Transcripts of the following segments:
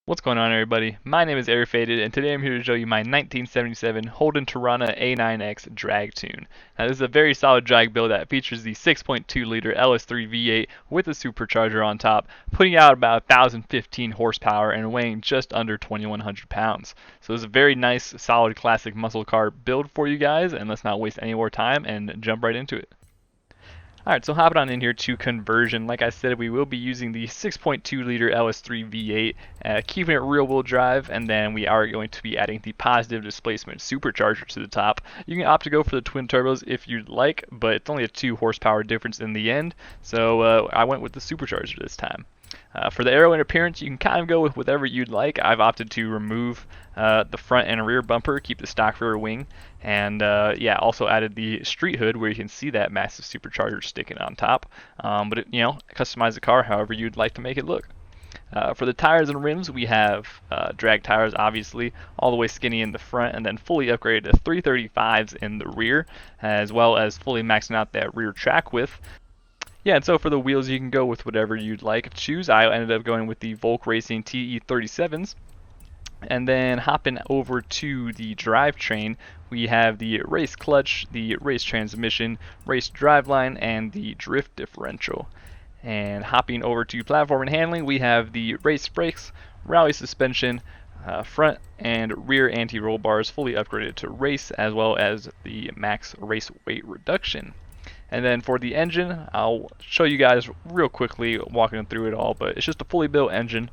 What's going on, everybody? My name is Airfaded, and today I'm here to show you my 1977 Holden Torana A9X drag tune. Now, this is a very solid drag build that features the 6.2 liter LS3 V8 with a supercharger on top, putting out about 1,015 horsepower and weighing just under 2,100 pounds. So it's a very nice, solid, classic muscle car build for you guys, and let's not waste any more time and jump right into it. Alright, so hopping on in here to conversion. Like I said, we will be using the 6.2 liter LS3 V8, keeping it rear wheel drive, and then we are going to be adding the positive displacement supercharger to the top. You can opt to go for the twin turbos if you'd like, but it's only a 2 horsepower difference in the end, so I went with the supercharger this time. For the aero interference, you can kind of go with whatever you'd like. I've opted to remove the front and rear bumper, keep the stock rear wing, and yeah, also added the street hood where you can see that massive supercharger sticking on top. But customize the car however you'd like to make it look. For the tires and rims, we have drag tires, obviously, all the way skinny in the front, and then fully upgraded to 335s in the rear, as well as fully maxing out that rear track width. Yeah, and so for the wheels, you can go with whatever you'd like to choose. I ended up going with the Volk Racing TE37s. And then hopping over to the drivetrain, we have the race clutch, the race transmission, race driveline, and the drift differential. And hopping over to platform and handling, we have the race brakes, rally suspension, front and rear anti-roll bars fully upgraded to race, as well as the max race weight reduction. And then for the engine, I'll show you guys real quickly walking through it all, but it's just a fully built engine.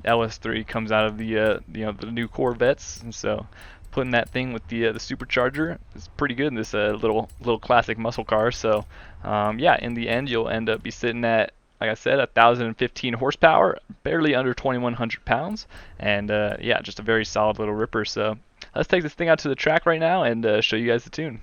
LS3 comes out of the the new Corvettes, and so putting that thing with the supercharger is pretty good in this little classic muscle car. So yeah, in the end, you'll end up be sitting at, like I said, 1,015 horsepower, barely under 2,100 pounds, and yeah, just a very solid little ripper. So let's take this thing out to the track right now and show you guys the tune.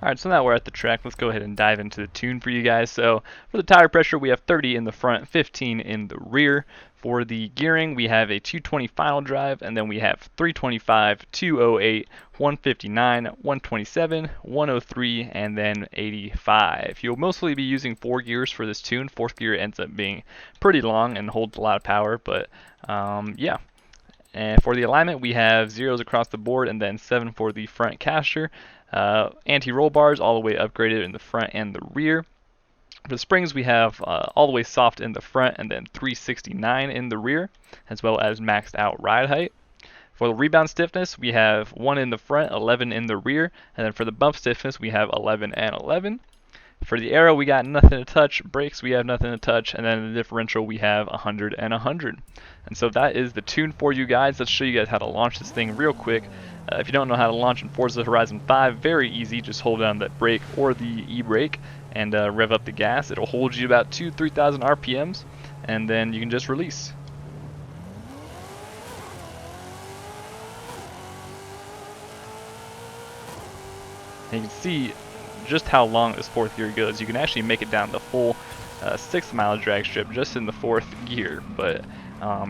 Alright, so now we're at the track. Let's go ahead and dive into the tune for you guys. So for the tire pressure, we have 30 in the front, 15 in the rear. For the gearing, we have a 220 final drive, and then we have 325, 208, 159, 127, 103, and then 85. You'll mostly be using 4 gears for this tune. 4th gear ends up being pretty long and holds a lot of power, but yeah. And for the alignment, we have 0s across the board, and then 7 for the front caster. Anti-roll bars all the way upgraded in the front and the rear. For the springs, we have all the way soft in the front and then 369 in the rear, as well as maxed out ride height. For the rebound stiffness, we have 1 in the front, 11 in the rear, and then for the bump stiffness, we have 11 and 11. For the aero, we got nothing to touch. Brakes, we have nothing to touch. And then the differential, we have 100 and 100. And so that is the tune for you guys. Let's show you guys how to launch this thing real quick. If you don't know how to launch in Forza Horizon 5, very easy. Just hold down that brake or the e-brake and rev up the gas. It'll hold you about 2,000-3,000 RPMs, and then you can just release. And you can see just how long this 4th gear goes. You can actually make it down the full 6-mile drag strip just in the 4th gear. But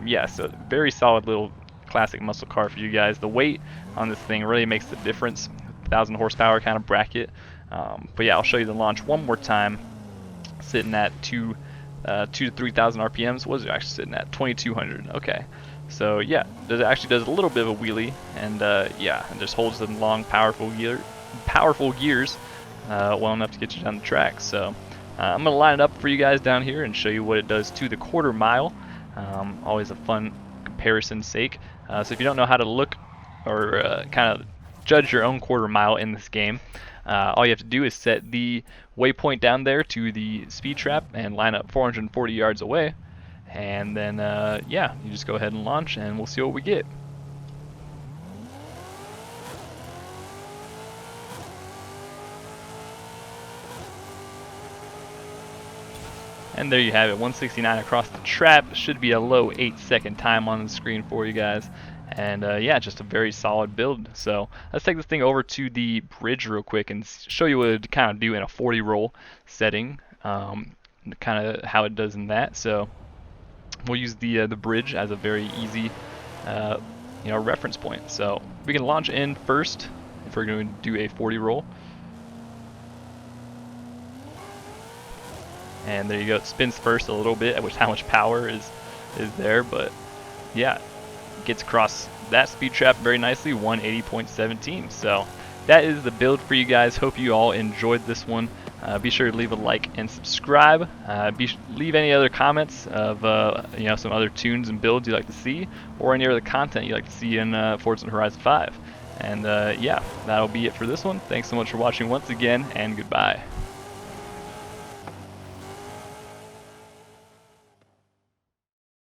yeah, so very solid little classic muscle car for you guys. The weight on this thing really makes the difference. 1,000 horsepower kind of bracket. But yeah, I'll show you the launch one more time. Sitting at 2 to 3,000 RPMs. What is it actually sitting at? 2,200. Okay. So yeah, it actually does a little bit of a wheelie, and yeah, and just holds them long, powerful gears. Well enough to get you down the track. So I'm going to line it up for you guys down here and show you what it does to the quarter mile. Always a fun comparison's sake. So if you don't know how to look or kind of judge your own quarter mile in this game, all you have to do is set the waypoint down there to the speed trap and line up 440 yards away. And then yeah, you just go ahead and launch and we'll see what we get. And there you have it, 169 across the trap. Should be a low 8-second time on the screen for you guys. And yeah, just a very solid build. So let's take this thing over to the bridge real quick and show you what it kind of do in a 40 roll setting, kind of how it does in that. So we'll use the bridge as a very easy reference point. So we can launch in first if we're going to do a 40 roll. And there you go, it spins first a little bit, which how much power is there, but yeah, gets across that speed trap very nicely, 180.17. So that is the build for you guys. Hope you all enjoyed this one. Be sure to leave a like and subscribe. Leave any other comments of some other tunes and builds you'd like to see, or any other content you'd like to see in Forza Horizon 5. And yeah, that'll be it for this one. Thanks so much for watching once again, and goodbye.